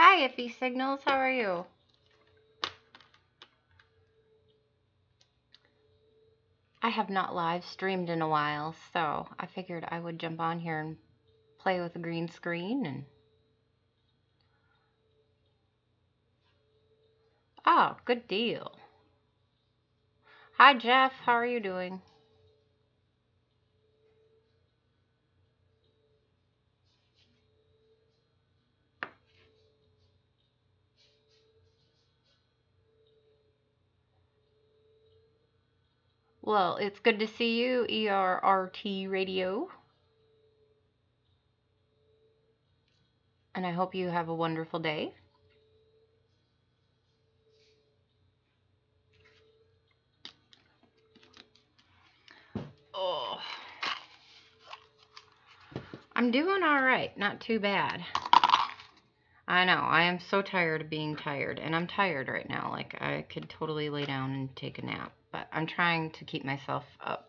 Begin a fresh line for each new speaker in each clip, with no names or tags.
Hi, Iffy Signals. How are you? I have not live streamed in a while, so I figured I would jump on here and play with the green screen and... Oh, good deal. Hi, Jeff. How are you doing? Well, it's good to see you, ERRT Radio. And I hope you have a wonderful day. Oh, I'm doing all right. Not too bad. I know. I am so tired of being tired. And I'm tired right now. Like, I could totally lay down and take a nap. But I'm trying to keep myself up,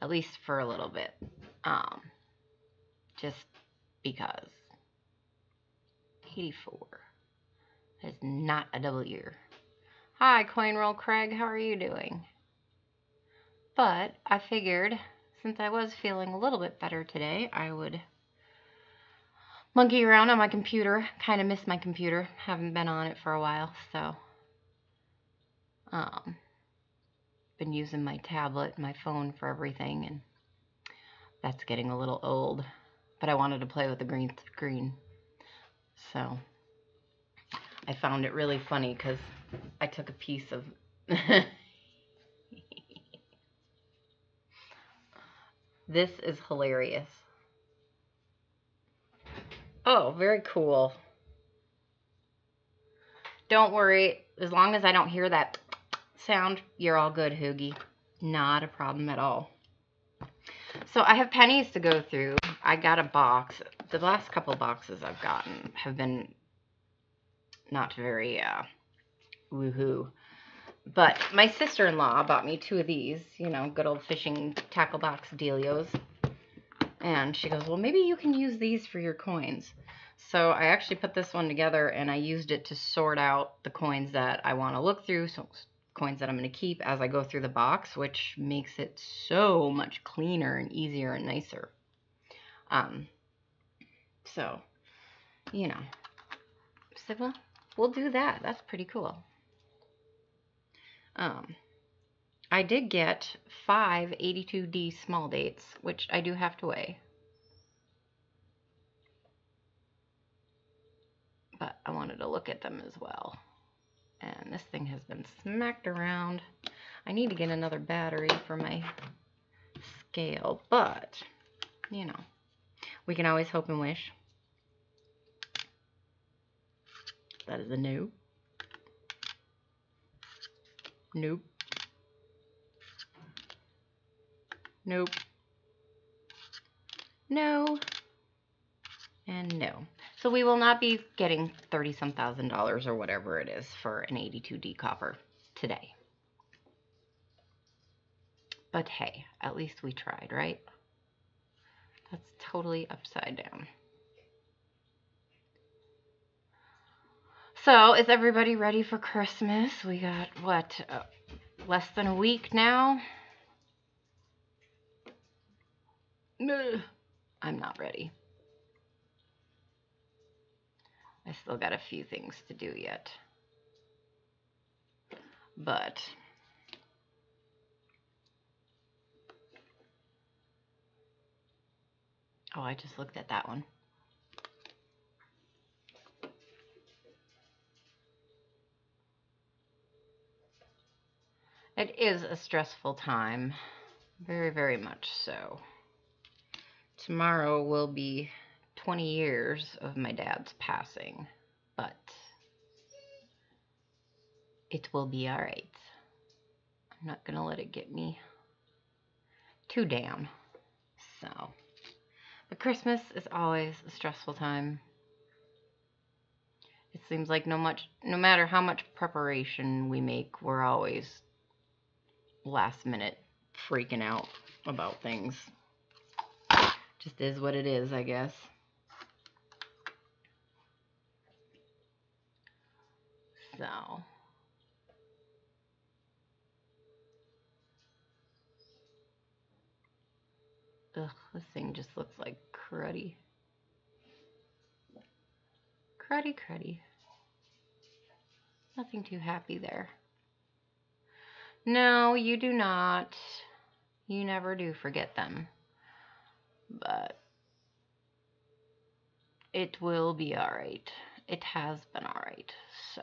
at least for a little bit. Just because. 84 is not a W. Hi, Coinroll Craig. How are you doing? But I figured, since I was feeling a little bit better today, I would monkey around on my computer. Kind of miss my computer. Haven't been on it for a while, so been using my tablet, my phone for everything, and that's getting a little old. But I wanted to play with the green screen, so I found it really funny because I took a piece of this is hilarious. Oh, very cool. Don't worry, as long as I don't hear that sound, you're all good, Hoogie. Not a problem at all. So I have pennies to go through. I got a box. The last couple boxes I've gotten have been not very woohoo. But my sister-in-law bought me 2 of these, you know, good old fishing tackle box dealios. And she goes, well, maybe you can use these for your coins. So I actually put this one together and I used it to sort out the coins that I want to look through, so coins that I'm going to keep as I go through the box, which makes it so much cleaner and easier and nicer. So, you know, I said, well, we'll do that. That's pretty cool. I did get 5 82D small dates, which I do have to weigh. But I wanted to look at them as well. And this thing has been smacked around. I need to get another battery for my scale, but, you know, we can always hope and wish. That is a no. Nope. Nope. No. And no. So we will not be getting $30-some thousand or whatever it is for an 82D copper today. But hey, at least we tried, right? That's totally upside down. So, is everybody ready for Christmas? We got, what, less than a week now? I'm not ready. I still got a few things to do yet. But oh, I just looked at that one. It is a stressful time. Very, very much so. Tomorrow will be 20 years of my dad's passing, but it will be all right. I'm not going to let it get me too down. So, but Christmas is always a stressful time. It seems like no matter how much preparation we make, we're always last minute freaking out about things. Just is what it is, I guess. So, ugh, this thing just looks like cruddy. Cruddy, cruddy. Nothing too happy there. No, you do not. You never do forget them. But it will be alright. It has been alright, so.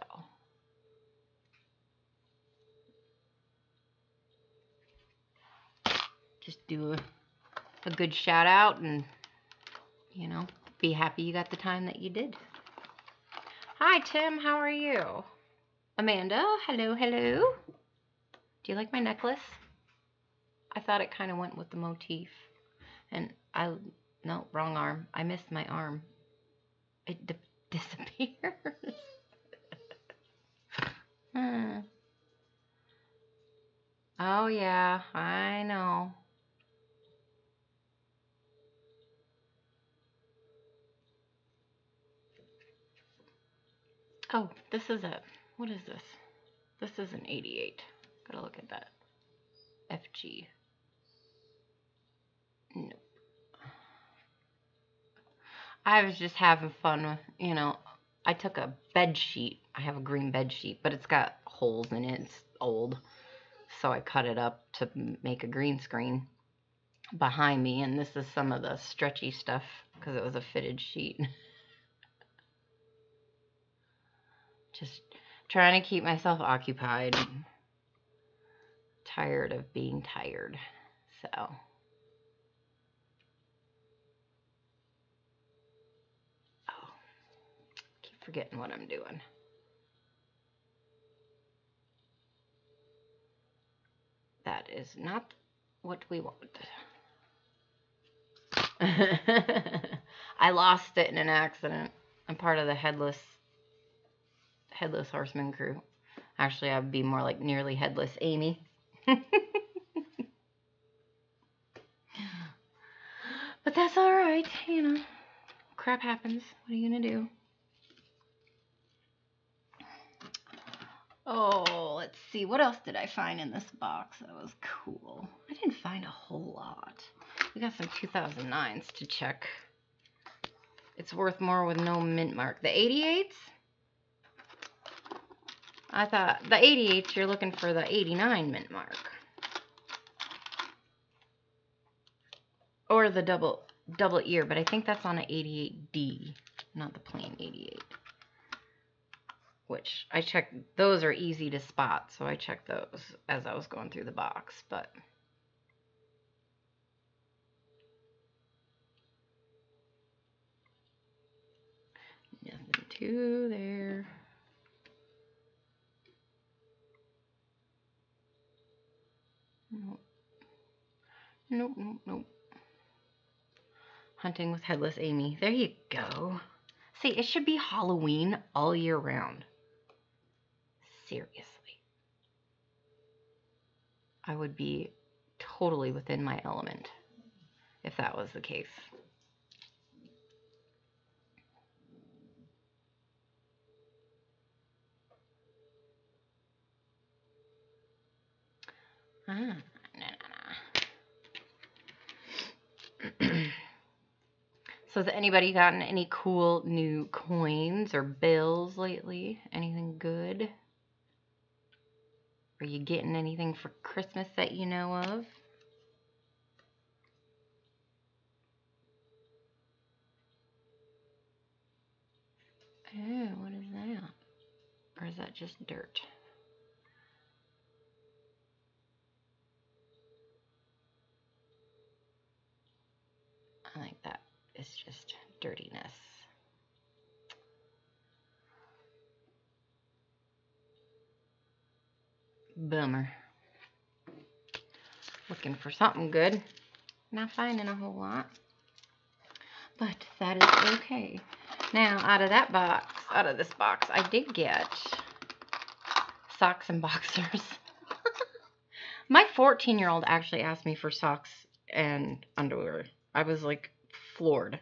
Just do a good shout out and, you know, be happy you got the time that you did. Hi, Tim. How are you? Amanda, hello, hello. Do you like my necklace? I thought it kind of went with the motif. And no, wrong arm. I missed my arm. It disappears. Oh, yeah, I know. Oh, this is it. What is this? This is an 88. Gotta look at that. FG. Nope. I was just having fun with, you know, I took a bed sheet. I have a green bed sheet, but it's got holes in it. It's old. So I cut it up to make a green screen behind me. And this is some of the stretchy stuff because it was a fitted sheet. Just trying to keep myself occupied. Tired of being tired. So. Oh, keep forgetting what I'm doing. That is not what we want. I lost it in an accident. I'm part of the headless horseman crew. Actually, I'd be more like nearly headless Amy. But that's all right, you know. Crap happens. What are you gonna do? Oh, let's see. What else did I find in this box that was cool? I didn't find a whole lot. We got some 2009s to check. It's worth more with no mint mark. The 88s? I thought the 88s, you're looking for the 89 mint mark. Or the double ear, but I think that's on an 88D, not the plain 88. which I checked. Those are easy to spot, so I checked those as I was going through the box, but nothing to there. Nope. Nope, nope, nope. Hunting with Headless Amy. There you go. See, it should be Halloween all year round. Seriously. I would be totally within my element if that was the case. Ah, So has anybody gotten any cool new coins or bills lately? Anything good? Are you getting anything for Christmas that you know of? Oh, what is that? Or is that just dirt? I think that is just dirtiness. Bummer. Looking for something good. Not finding a whole lot. But that is okay. Now, out of this box, I did get socks and boxers. My 14-year-old actually asked me for socks and underwear. I was like floored.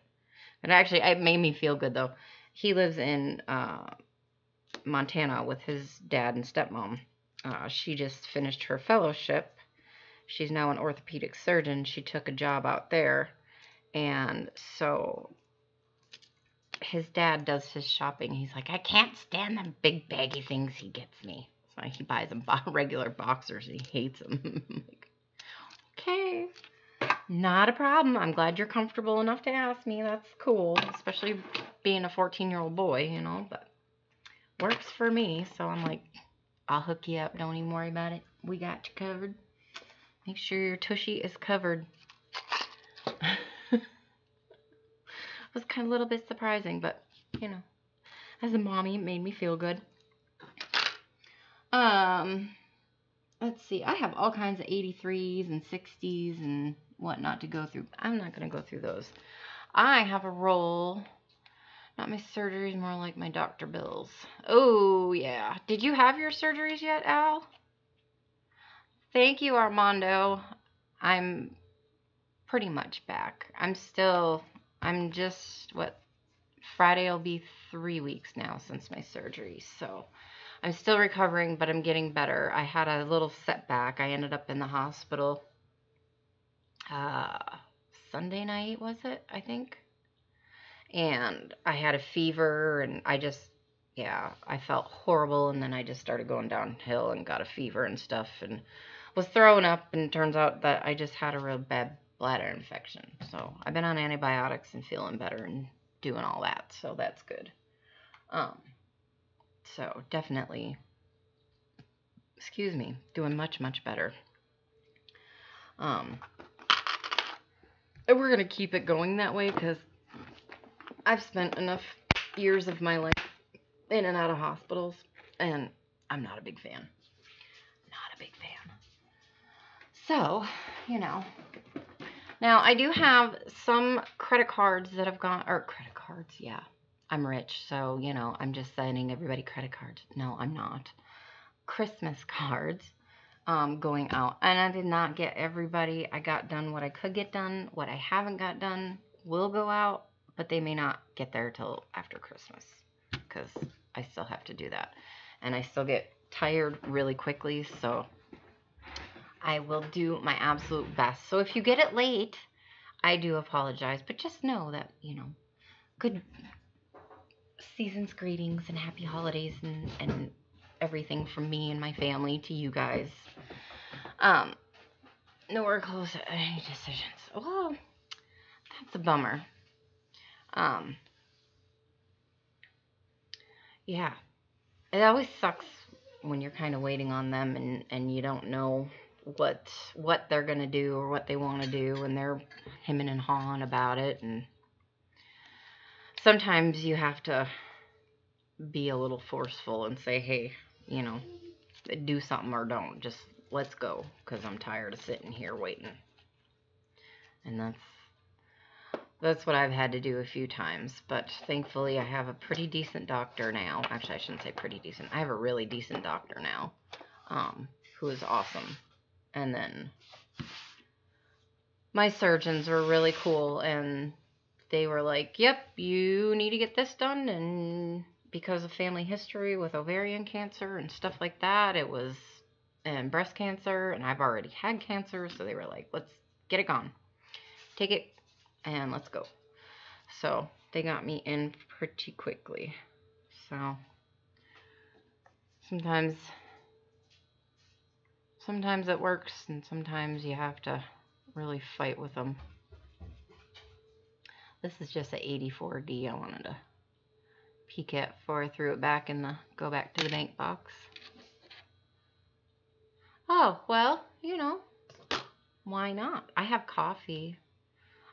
And actually, it made me feel good though. He lives in Montana with his dad and stepmom. She just finished her fellowship. She's now an orthopedic surgeon. She took a job out there. And so his dad does his shopping. He's like, I can't stand the big baggy things he gets me. So he buys them regular boxers. He hates them. Like, okay, not a problem. I'm glad you're comfortable enough to ask me. That's cool, especially being a 14-year-old boy, you know, but works for me. So I'm like, I'll hook you up. Don't even worry about it. We got you covered. Make sure your tushy is covered. It was kind of a little bit surprising, but, you know, as a mommy, it made me feel good. Let's see. I have all kinds of 83s and 60s and whatnot to go through. I'm not going to go through those. I have a roll. Not my surgeries, more like my doctor bills. Oh, yeah. Did you have your surgeries yet, Al? Thank you, Armando. I'm pretty much back. Friday will be 3 weeks now since my surgery, so I'm still recovering, but I'm getting better. I had a little setback. I ended up in the hospital Sunday night, was it? I think. And I had a fever, and I felt horrible, and then I just started going downhill and got a fever and stuff, and was throwing up, and it turns out that I just had a real bad bladder infection. So I've been on antibiotics and feeling better and doing all that, so that's good. So definitely, doing much, much better. And we're going to keep it going that way because I've spent enough years of my life in and out of hospitals, and I'm not a big fan. Not a big fan. So, you know. Now, I do have some credit cards that have gone, or credit cards, yeah. I'm rich, so, you know, I'm just sending everybody credit cards. No, I'm not. Christmas cards going out. And I did not get everybody. I got done what I could get done. What I haven't got done will go out, but they may not get there till after Christmas because I still have to do that. And I still get tired really quickly, so I will do my absolute best. So if you get it late, I do apologize, but just know that, you know, good season's greetings and happy holidays and everything from me and my family to you guys. Nowhere close to any decisions. Well, that's a bummer. Yeah. it always sucks when you're kind of waiting on them and you don't know what they're gonna do or what they want to do, and they're hemming and hawing about it. And sometimes you have to be a little forceful and say, hey, you know, do something or don't. Just let's go, because I'm tired of sitting here waiting. And that's what I've had to do a few times. But thankfully, I have a pretty decent doctor now. Actually, I shouldn't say pretty decent. I have a really decent doctor now, who is awesome. And then my surgeons were really cool, and they were like, yep, you need to get this done. And because of family history with ovarian cancer and stuff like that, and breast cancer, and I've already had cancer, so they were like, let's get it gone. Take it, and let's go. So they got me in pretty quickly. So sometimes it works, and sometimes you have to really fight with them. This is just an 84D I wanted to peek at before I threw it back go back to the bank box. Oh, well, you know, why not? I have coffee.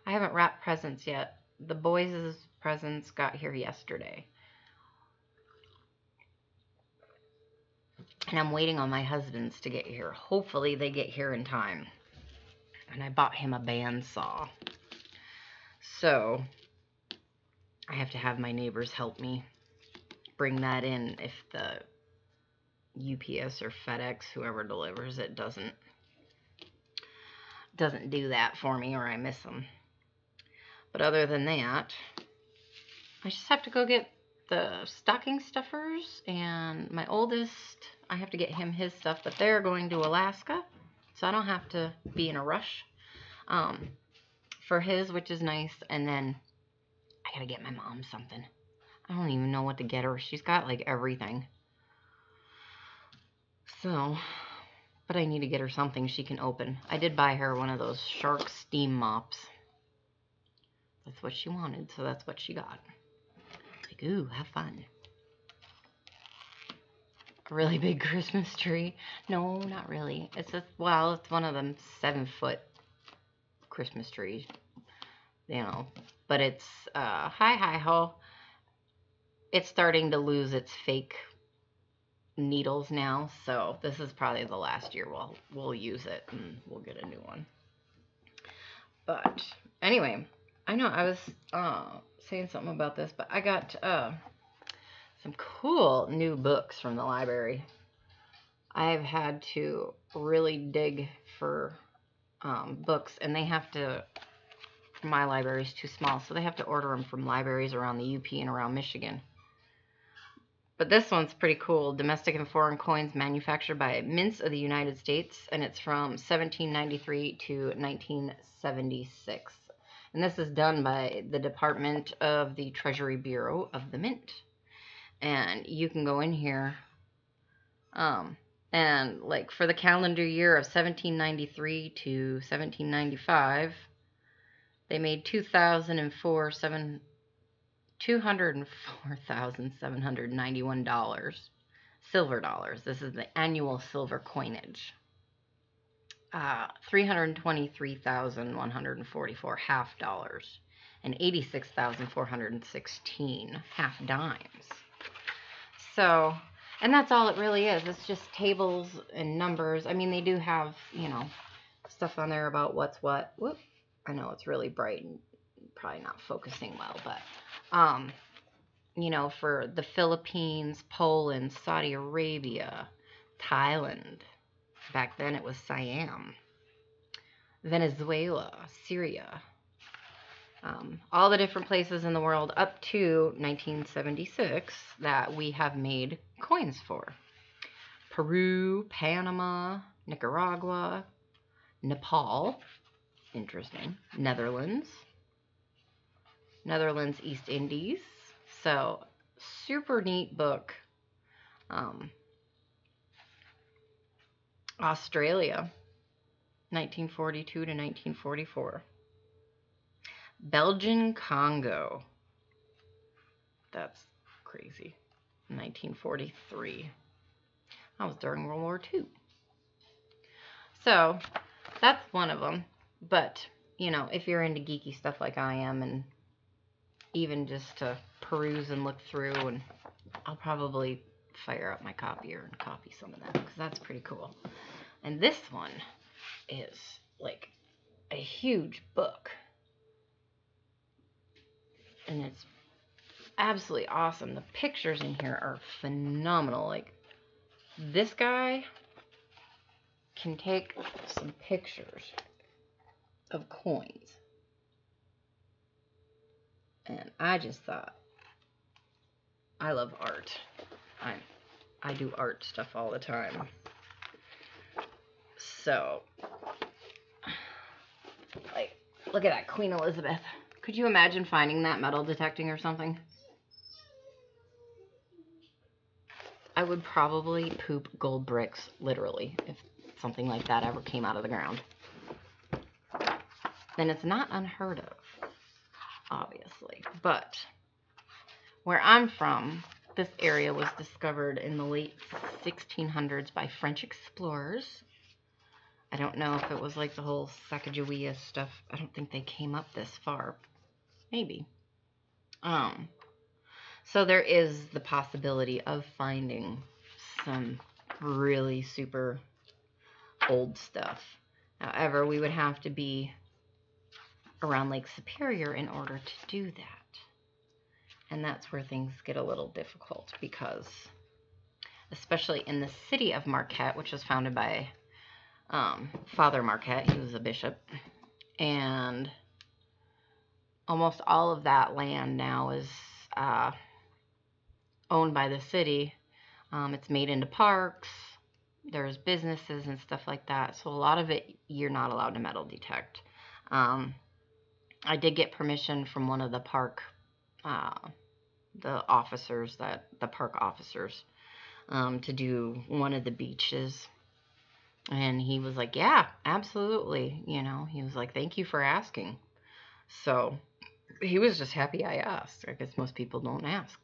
I haven't wrapped presents yet. The boys' presents got here yesterday. And I'm waiting on my husband's to get here. Hopefully they get here in time. And I bought him a bandsaw. So I have to have my neighbors help me bring that in if the UPS or FedEx, whoever delivers it, doesn't do that for me, or I miss them. But other than that, I just have to go get the stocking stuffers, and my oldest, I have to get him his stuff, but they're going to Alaska, so I don't have to be in a rush for his, which is nice. And then I gotta get my mom something. I don't even know what to get her. She's got like everything. So, but I need to get her something she can open. I did buy her one of those Shark steam mops. That's what she wanted, so that's what she got. Like, ooh, have fun. A really big Christmas tree. No, not really. It's well, it's one of them 7-foot Christmas trees. You know, but it's hi-ho. It's starting to lose its fake needles now, so this is probably the last year we'll use it, and we'll get a new one. But anyway, I know I was saying something about this, but I got some cool new books from the library. I've had to really dig for books, and they have to, my library is too small, so they have to order them from libraries around the UP and around Michigan. But this one's pretty cool. Domestic and Foreign Coins Manufactured by Mints of the United States, and it's from 1793 to 1976. And this is done by the Department of the Treasury Bureau of the Mint. And you can go in here, and like for the calendar year of 1793 to 1795, they made $204,791 silver dollars. This is the annual silver coinage. 323,144 half dollars, and 86,416 half dimes. So, and that's all it really is. It's just tables and numbers. I mean, they do have, you know, stuff on there about what's what. Whoop. I know it's really bright and probably not focusing well, but you know, for the Philippines, Poland, Saudi Arabia, Thailand. Back then it was Siam. Venezuela, Syria. All the different places in the world up to 1976 that we have made coins for. Peru, Panama, Nicaragua, Nepal, interesting, Netherlands, East Indies. So, super neat book. Australia, 1942 to 1944. Belgian Congo. That's crazy. 1943. That was during World War II. So that's one of them. But, you know, if you're into geeky stuff like I am, and even just to peruse and look through, and I'll probably fire up my copier and copy some of that, because that's pretty cool. And this one is like a huge book. And it's absolutely awesome. The pictures in here are phenomenal. Like, this guy can take some pictures of coins. And I just thought, I love art. I do art stuff all the time. So, like, look at that Queen Elizabeth. Could you imagine finding that metal detecting or something? I would probably poop gold bricks, literally, if something like that ever came out of the ground. Then it's not unheard of, obviously. But where I'm from, this area was discovered in the late 1600s by French explorers. I don't know if it was like the whole Sacagawea stuff. I don't think they came up this far. Maybe. So there is the possibility of finding some really super old stuff. However, we would have to be around Lake Superior in order to do that. And that's where things get a little difficult, because especially in the city of Marquette, which was founded by Father Marquette, he was a bishop, and almost all of that land now is owned by the city. It's made into parks. There's businesses and stuff like that. So a lot of it, you're not allowed to metal detect. I did get permission from one of the park, the park officers, to do one of the beaches. And he was like, yeah, absolutely. You know, he was like, thank you for asking. So he was just happy I asked. I guess most people don't ask.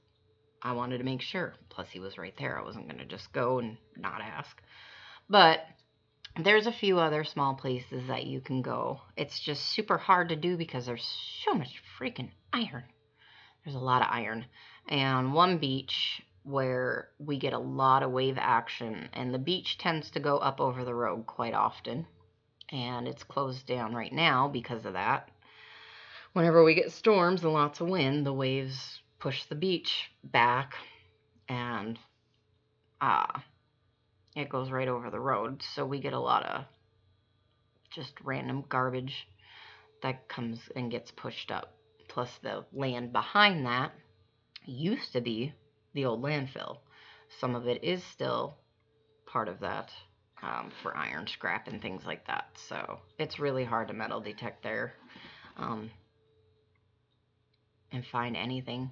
I wanted to make sure. Plus, he was right there. I wasn't going to just go and not ask. But there's a few other small places that you can go. It's just super hard to do because there's so much freaking iron. There's a lot of iron. And one beach where we get a lot of wave action, and the beach tends to go up over the road quite often. And it's closed down right now because of that. Whenever we get storms and lots of wind, the waves push the beach back, and it goes right over the road. So we get a lot of just random garbage that comes and gets pushed up. Plus, the land behind that used to be the old landfill. Some of it is still part of that, for iron scrap and things like that. So it's really hard to metal detect there, and find anything.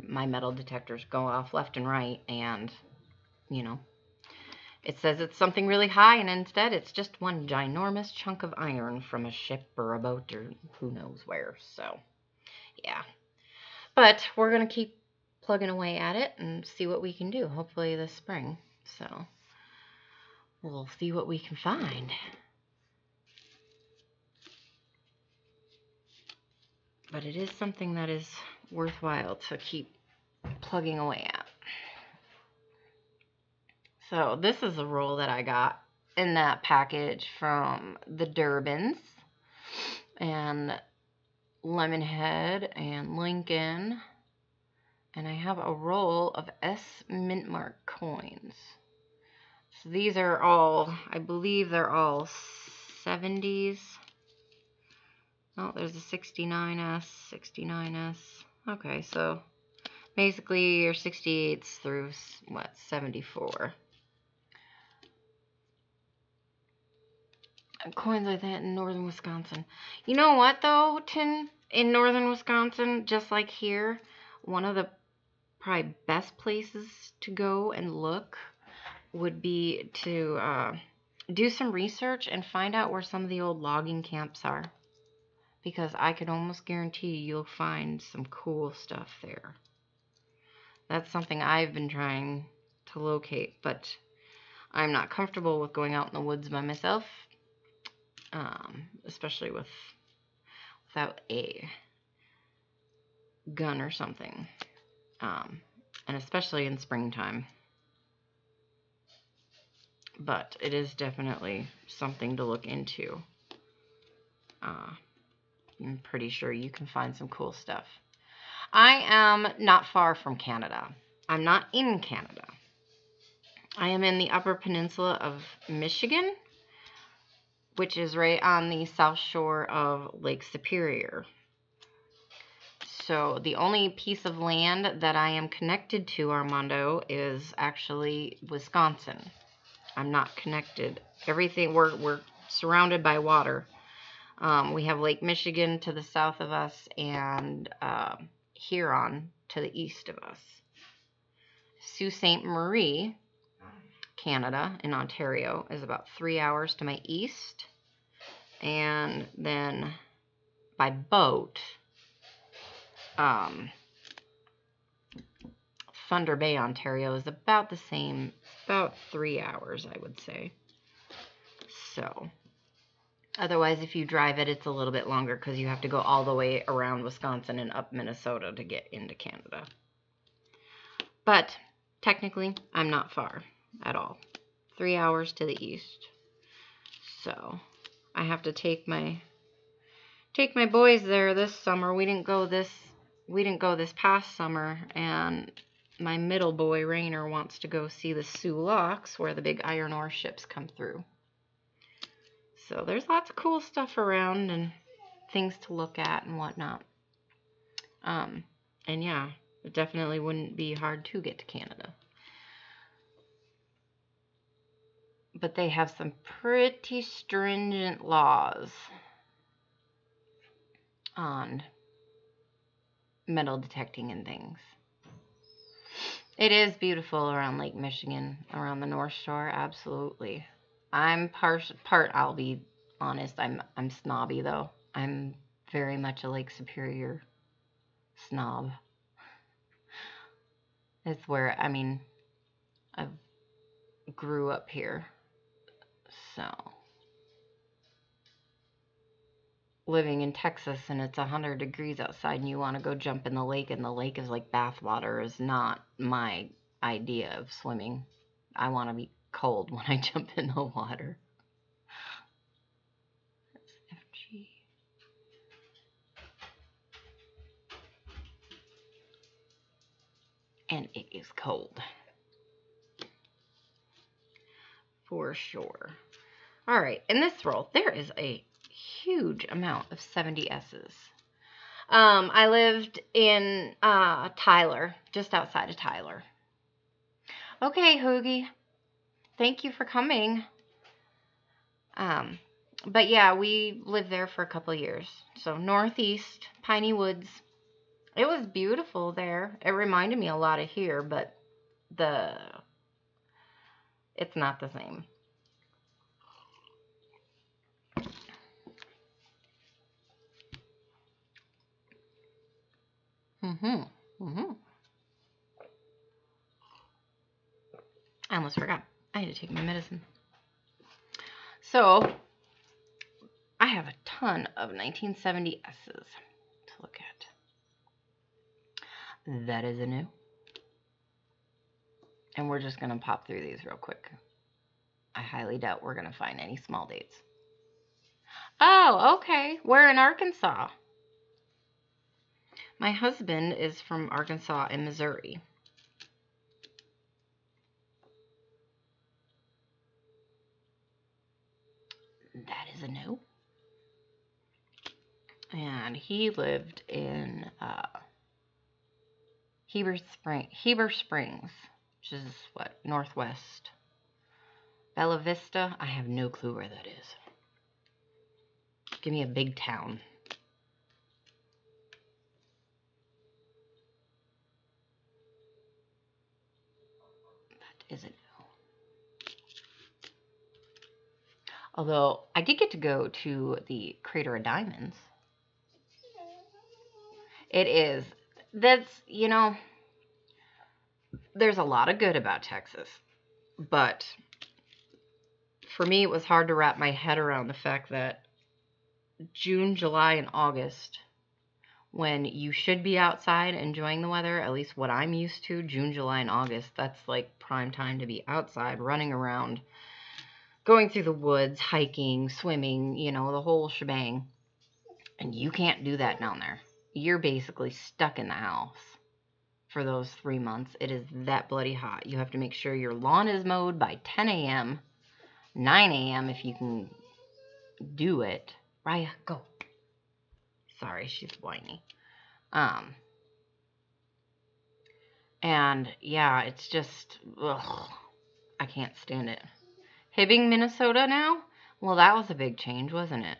My metal detectors go off left and right, and, you know, it says it's something really high, and instead it's just one ginormous chunk of iron from a ship or a boat or who knows where. So, yeah. But we're going to keep plugging away at it and see what we can do, hopefully this spring. So, we'll see what we can find. But it is something that is worthwhile to keep plugging away at. So this is a roll that I got in that package from the Durbans and Lemonhead and Lincoln. And I have a roll of S Mint Mark coins. So these are all, I believe they're all 70s. Oh, there's a 69S, 69S. Okay, so basically your 68s through, what, 74. Coins like that in northern Wisconsin. You know what, though, Tin? In northern Wisconsin, just like here, one of the probably best places to go and look would be to do some research and find out where some of the old logging camps are. Because I could almost guarantee you'll find some cool stuff there. That's something I've been trying to locate, but I'm not comfortable with going out in the woods by myself, especially without a gun or something, and especially in springtime. But it is definitely something to look into. I'm pretty sure you can find some cool stuff. I am not far from Canada. I'm not in Canada. I am in the Upper Peninsula of Michigan, which is right on the south shore of Lake Superior. So the only piece of land that I am connected to, Armando, is actually Wisconsin. I'm not connected. Everything, we're surrounded by water. We have Lake Michigan to the south of us and Huron to the east of us. Sault Ste. Marie, Canada, in Ontario, is about 3 hours to my east. And then by boat, Thunder Bay, Ontario is about the same, about 3 hours, I would say. So, otherwise, if you drive it, it's a little bit longer because you have to go all the way around Wisconsin and up Minnesota to get into Canada. But technically, I'm not far at all. 3 hours to the east. So, I have to take my boys there this summer. We didn't go this past summer, and my middle boy, Rainer, wants to go see the Sioux Locks, where the big iron ore ships come through. So there's lots of cool stuff around and things to look at and whatnot. And yeah, it definitely wouldn't be hard to get to Canada. But they have some pretty stringent laws on metal detecting and things. It is beautiful around Lake Michigan, around the North Shore, absolutely. I'm I'll be honest, I'm snobby though. I'm very much a Lake Superior snob. It's where, I mean, I grew up here. So, living in Texas and it's 100 degrees outside and you want to go jump in the lake and the lake is like bath water is not my idea of swimming. I want to be cold when I jump in the water. That's FG. And it is cold. For sure. All right, in this roll, there is a huge amount of 70S's. I lived in Tyler, just outside of Tyler. Okay, Hoogie. Thank you for coming. But yeah, we lived there for a couple of years. So northeast, Piney Woods. It was beautiful there. It reminded me a lot of here, but it's not the same. I almost forgot. I had to take my medicine. So, I have a ton of 1970S's to look at. That is a new. And we're just going to pop through these real quick. I highly doubt we're going to find any small dates. Oh, okay. We're in Arkansas. My husband is from Arkansas and Missouri. That is a no. And he lived in Heber Springs, which is what, northwest. Bella Vista, I have no clue where that is. Give me a big town. That is a no. Although, I did get to go to the Crater of Diamonds. It is. That's, you know, there's a lot of good about Texas, but for me, it was hard to wrap my head around the fact that June, July, and August, when you should be outside enjoying the weather, at least what I'm used to, June, July, and August, that's like prime time to be outside, running around, going through the woods, hiking, swimming, you know, the whole shebang. And you can't do that down there. You're basically stuck in the house for those 3 months. It is that bloody hot. You have to make sure your lawn is mowed by 10 a.m., 9 a.m. if you can do it. Raya, go. Sorry, she's whiny. And yeah, it's just, ugh, I can't stand it. Hibbing, Minnesota now? Well, that was a big change, wasn't it?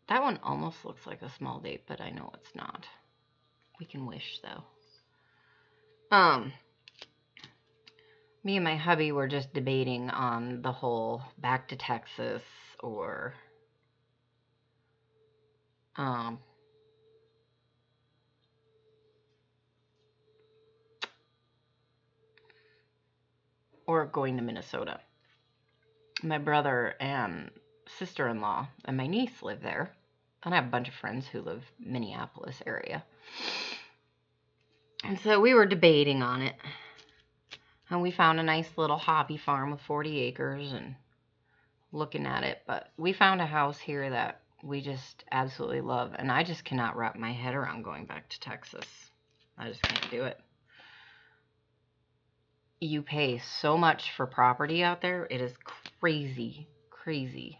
That one almost looks like a small date, but I know it's not. We can wish, though. Me and my hubby were just debating on the whole back to Texas or going to Minnesota. My brother and sister-in-law and my niece live there, and I have a bunch of friends who live Minneapolis area. And so we were debating on it, and we found a nice little hobby farm with 40 acres and looking at it, but we found a house here that we just absolutely love, and I just cannot wrap my head around going back to Texas. I just can't do it. You pay so much for property out there. It is crazy, crazy.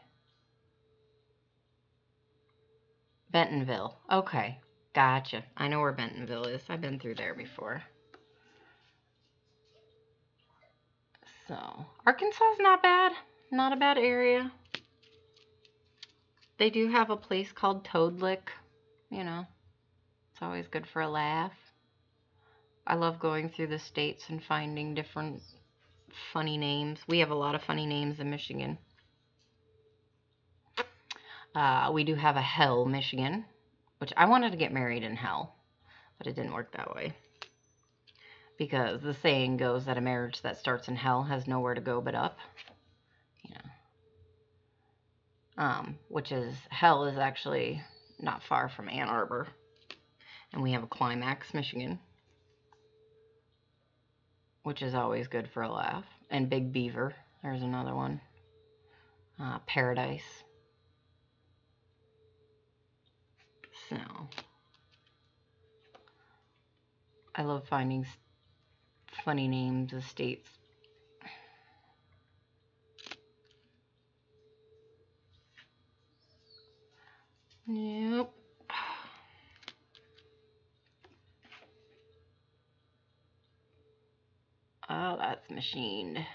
Bentonville. Okay, gotcha. I know where Bentonville is. I've been through there before. So, Arkansas is not bad. Not a bad area. They do have a place called Toad Lick. You know, it's always good for a laugh. I love going through the states and finding different funny names. We have a lot of funny names in Michigan. We do have a Hell, Michigan, which I wanted to get married in Hell, but it didn't work that way. Because the saying goes that a marriage that starts in hell has nowhere to go but up. You know. Which is, Hell is actually not far from Ann Arbor. And we have a Climax, Michigan, which is always good for a laugh. And Big Beaver, there's another one. Paradise. So, I love finding funny names of states. Yep. Oh, that's machined.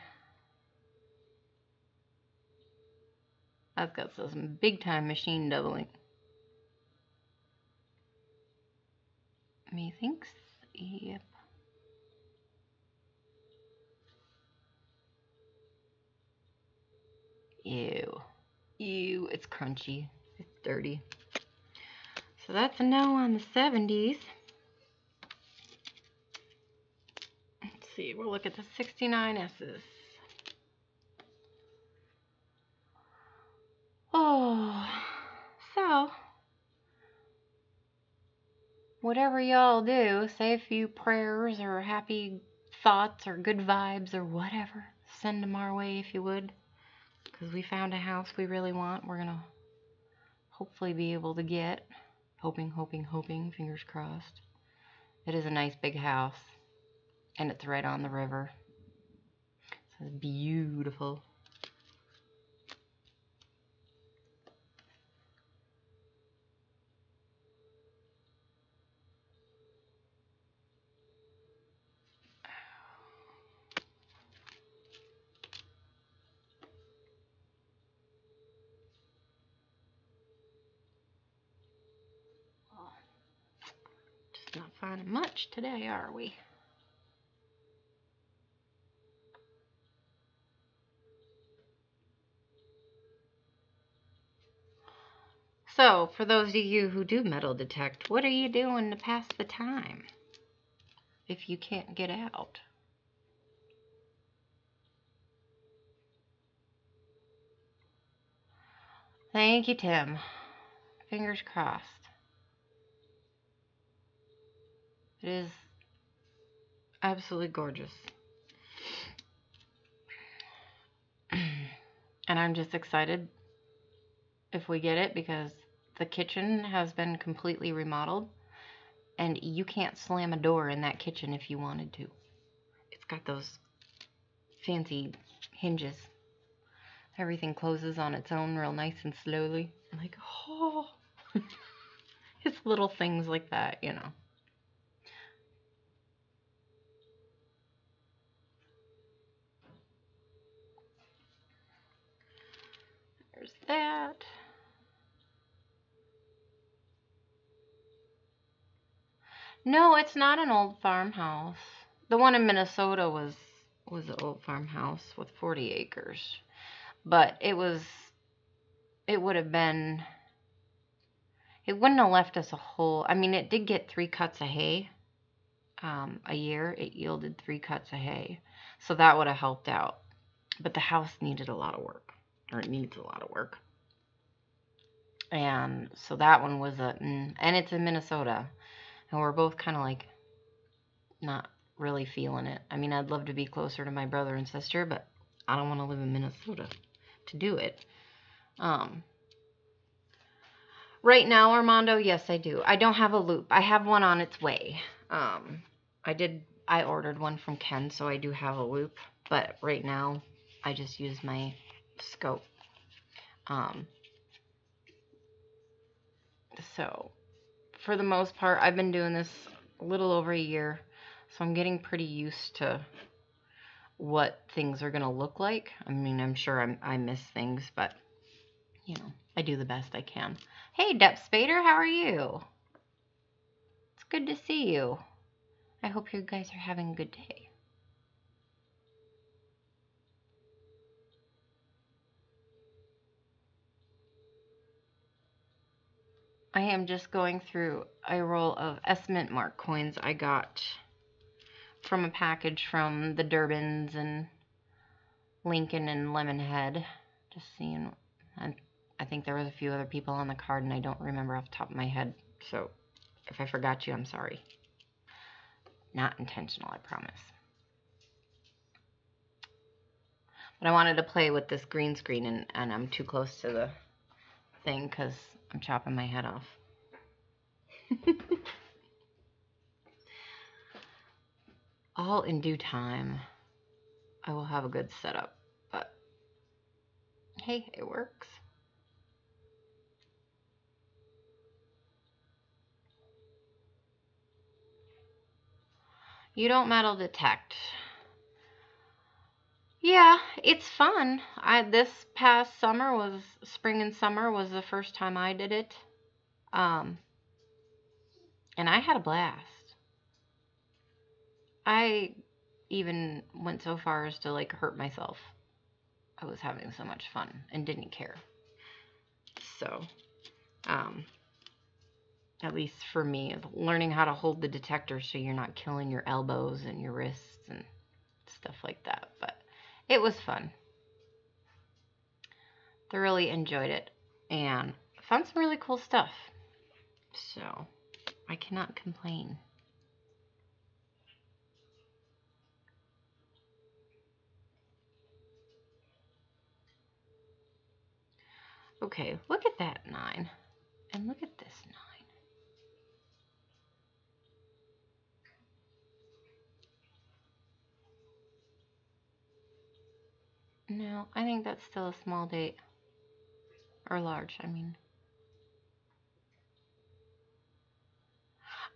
That's got some big time machine doubling. Methinks. Yep. Ew. Ew, it's crunchy. It's dirty. So that's a no on the 70s. Let's see, we'll look at the 69S's. Oh, so whatever y'all do, say a few prayers or happy thoughts or good vibes or whatever. Send them our way if you would. Because we found a house we really want. We're going to hopefully be able to get. Hoping, fingers crossed. It is a nice big house. And it's right on the river. So it's beautiful. Just not finding much today, are we? So, for those of you who do metal detect, what are you doing to pass the time? if you can't get out. Thank you, Tim. Fingers crossed. It is absolutely gorgeous. And I'm just excited if we get it because the kitchen has been completely remodeled and you can't slam a door in that kitchen if you wanted to. It's got those fancy hinges. Everything closes on its own real nice and slowly. I'm like, oh. It's little things like that, you know. There's that. No, it's not an old farmhouse. The one in Minnesota was an old farmhouse with 40 acres. But it would have been, it wouldn't have left us a whole, I mean, it did get 3 cuts of hay a year. It yielded 3 cuts of hay. So that would have helped out. But the house needed a lot of work, or it needs a lot of work. And so that one was and it's in Minnesota. And we're both kind of like not really feeling it. I mean, I'd love to be closer to my brother and sister, but I don't want to live in Minnesota to do it. Right now, Armando, yes, I do. I don't have a loop. I have one on its way. I ordered one from Ken, so I do have a loop. But right now, I just use my scope. So, for the most part, I've been doing this a little over a year. So I'm getting pretty used to what things are going to look like. I mean, I'm sure I miss things, but, you know, I do the best I can. Hey, Dep Spader, how are you? It's good to see you. I hope you guys are having a good day. I am just going through a roll of S-Mint Mark coins I got from a package from the Durbins and Lincoln and Lemonhead. Just seeing, I think there was a few other people on the card and I don't remember off the top of my head. So if I forgot you, I'm sorry. Not intentional, I promise. But I wanted to play with this green screen and I'm too close to the thing because I'm chopping my head off. All in due time, I will have a good setup, but hey, it works. You don't metal detect. Yeah, it's fun. This past summer was spring and summer was the first time I did it. And I had a blast. I even went so far as to like hurt myself. I was having so much fun and didn't care. So, at least for me, learning how to hold the detector so you're not killing your elbows and your wrists and stuff like that. But it was fun. Thoroughly enjoyed it and found some really cool stuff. So, I cannot complain. Okay, look at that 9. And look at this 9. No, I think that's still a small date. Or large, I mean.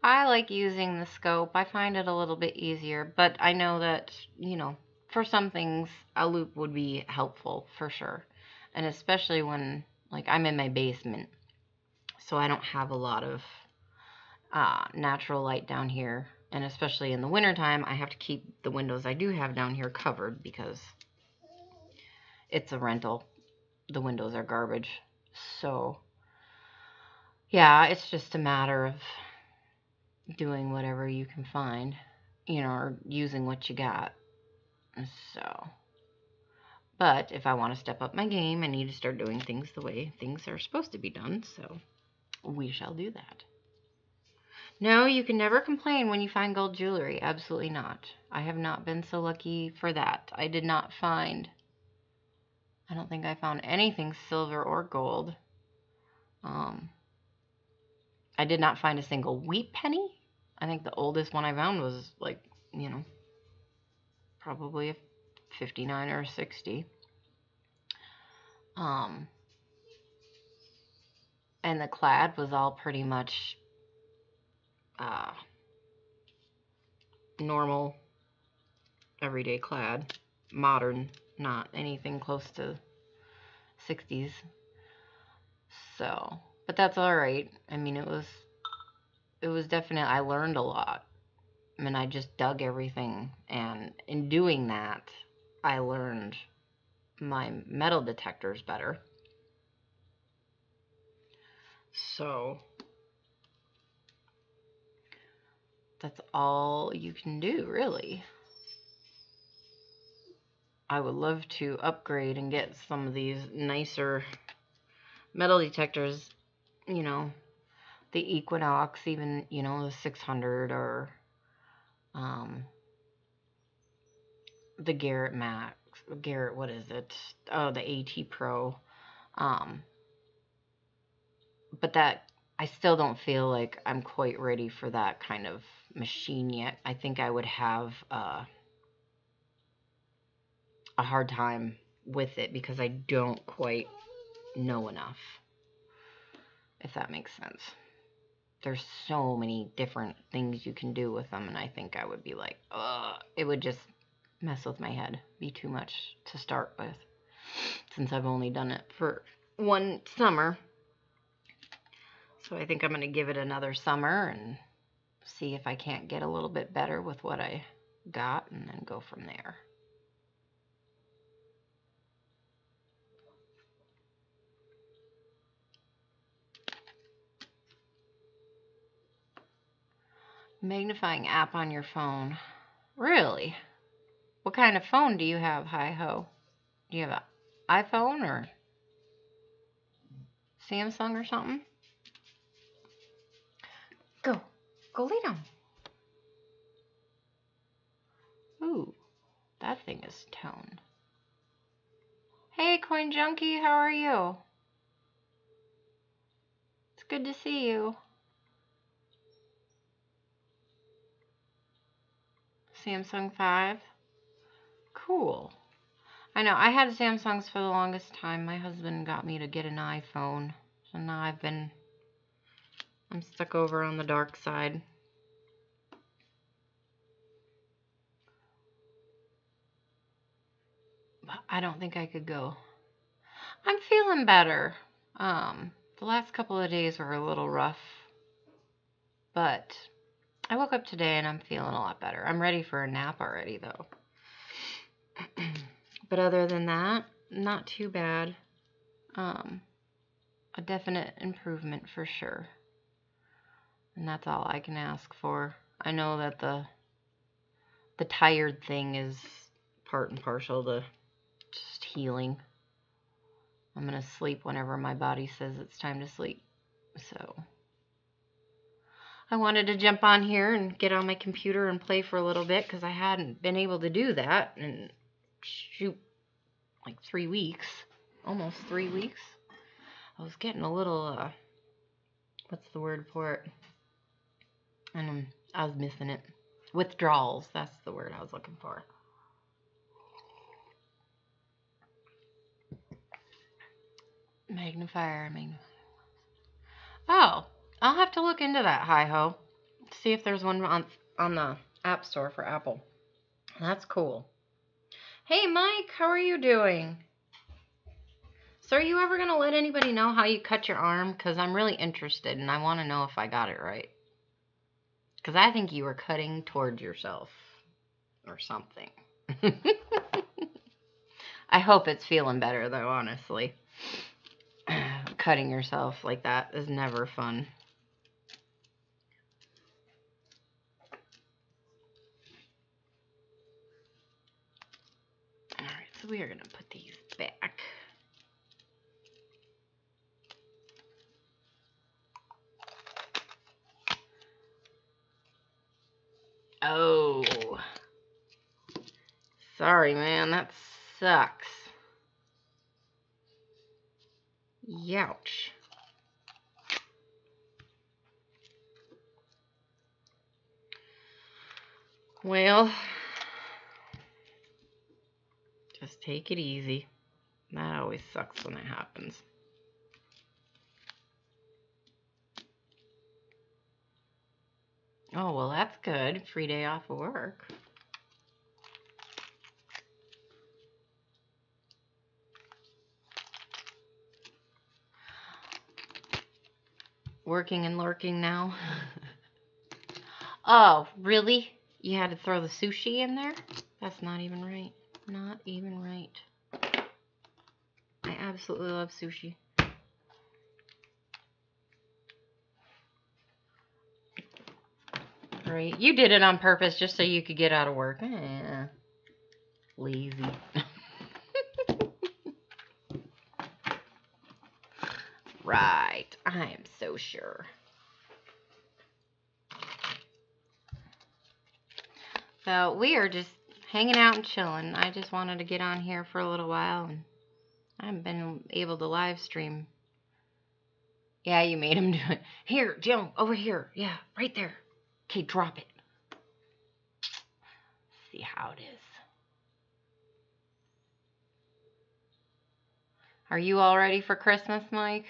I like using the scope. I find it a little bit easier, but I know that, you know, for some things, a loop would be helpful for sure. And especially when, like, I'm in my basement, so I don't have a lot of natural light down here. And especially in the wintertime, I have to keep the windows I do have down here covered because it's a rental. The windows are garbage. So, yeah, it's just a matter of doing whatever you can find. you know, or using what you got. So, but if I want to step up my game, I need to start doing things the way things are supposed to be done. So, we shall do that. No, you can never complain when you find gold jewelry. Absolutely not. I have not been so lucky for that. I did not find, I don't think I found anything silver or gold. I did not find a single wheat penny. I think the oldest one I found was like, you know, probably a 59 or a 60. And the clad was all pretty much normal, everyday clad, modern, not anything close to 60s. So, but that's all right. I mean, it was definitely, I learned a lot. I mean, I just dug everything, and in doing that, I learned my metal detectors better. So, that's all you can do, really. I would love to upgrade and get some of these nicer metal detectors, you know, the Equinox, even, you know, the 600, or the Garrett Max, Garrett, what is it? Oh, the AT Pro. But that, I still don't feel like I'm quite ready for that kind of machine yet. I think I would have a hard time with it because I don't quite know enough, if that makes sense. There's so many different things you can do with them, and I think I would be like, it would just mess with my head, be too much to start with, since I've only done it for one summer. So I think I'm going to give it another summer and see if I can't get a little bit better with what I got, and then go from there. Magnifying app on your phone. Really? What kind of phone do you have, hi-ho? Do you have an iPhone or Samsung or something? Go. Go lay down. Ooh, that thing is toned. Hey, Coin Junkie, how are you? It's good to see you. Samsung 5. Cool. I know, I had Samsungs for the longest time. My husband got me to get an iPhone. So now I'm stuck over on the dark side. But I don't think I could go. I'm feeling better. The last couple of days were a little rough, but I woke up today and I'm feeling a lot better. I'm ready for a nap already, though. But other than that, not too bad. A definite improvement for sure. And that's all I can ask for. I know that the tired thing is part and parcel to just healing. I'm going to sleep whenever my body says it's time to sleep. So I wanted to jump on here and get on my computer and play for a little bit, because I hadn't been able to do that in, shoot, like 3 weeks. Almost 3 weeks. I was getting a little, what's the word for it? And I was missing it. Withdrawals, that's the word I was looking for. Magnifier. Oh, I'll have to look into that, hi-ho. See if there's one on the App Store for Apple. That's cool. Hey, Mike, how are you doing? So are you ever going to let anybody know how you cut your arm? Because I'm really interested, and I want to know if I got it right. Because I think you were cutting towards yourself or something. I hope it's feeling better, though, honestly. Cutting yourself like that is never fun. So we are going to put these back. Oh. Sorry, man. That sucks. Youch. Well, just take it easy. That always sucks when it happens. Oh, well, that's good. Free day off of work. Working and lurking now. Oh, really? You had to throw the sushi in there? That's not even right. Not even right. I absolutely love sushi. Right. You did it on purpose just so you could get out of work. Lazy. Right. I am so sure. So we are just hanging out and chilling. I just wanted to get on here for a little while, and I haven't been able to live stream. Yeah, you made him do it. Here, Joe, over here. Yeah, right there. Okay, drop it. See how it is. Are you all ready for Christmas, Mike?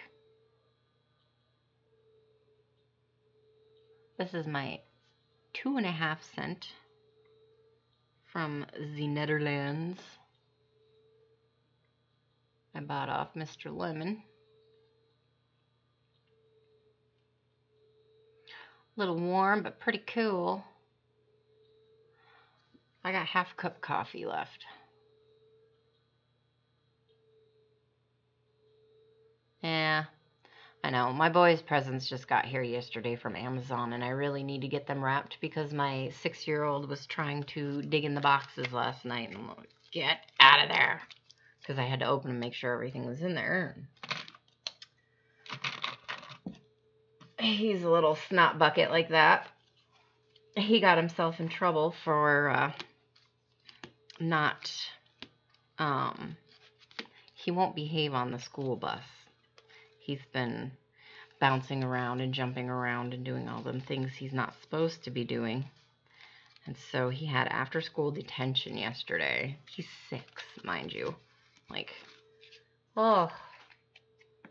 This is my 2.5 cent from the Netherlands. I bought off Mr. Lemon. A little warm, but pretty cool. I got half cup coffee left. Yeah, I know. My boys' presents just got here yesterday from Amazon, and I really need to get them wrapped because my 6-year-old was trying to dig in the boxes last night, and I'm like, get out of there. Because I had to open and make sure everything was in there. He's a little snot bucket like that. He got himself in trouble for not, he won't behave on the school bus. He's been bouncing around and jumping around and doing all them things he's not supposed to be doing. And so he had after-school detention yesterday. He's 6, mind you. Like, oh,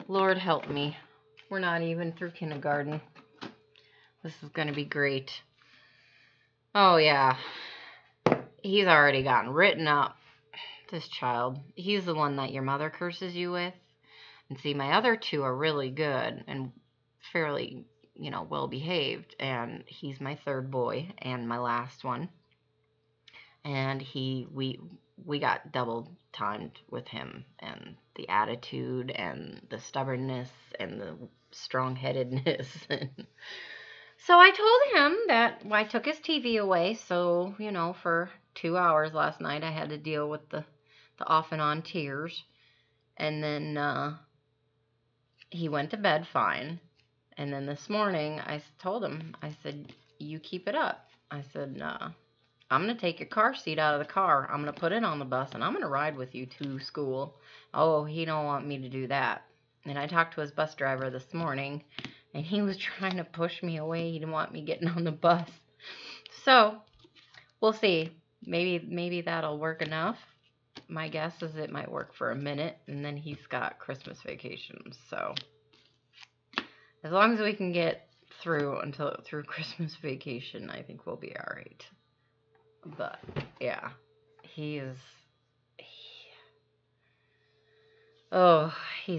Lord help me. We're not even through kindergarten. This is going to be great. Oh, yeah. He's already gotten written up, this child. He's the one that your mother curses you with. And see, my other 2 are really good and fairly, well behaved. And he's my 3rd boy and my last one. And we got double timed with him, and the attitude and the stubbornness and the strong-headedness. So I told him that I took his TV away, so, for 2 hours last night I had to deal with the off and on tears. And then he went to bed fine. And then this morning I told him, I said, you keep it up. I said, I'm going to take your car seat out of the car. I'm going to put it on the bus, and I'm going to ride with you to school. Oh, he don't want me to do that. And I talked to his bus driver this morning, and he was trying to push me away. He didn't want me getting on the bus. So, we'll see. Maybe that'll work enough. My guess is it might work for a minute, and then he's got Christmas vacation. So, as long as we can get through Christmas vacation, I think we'll be all right. But, yeah, he's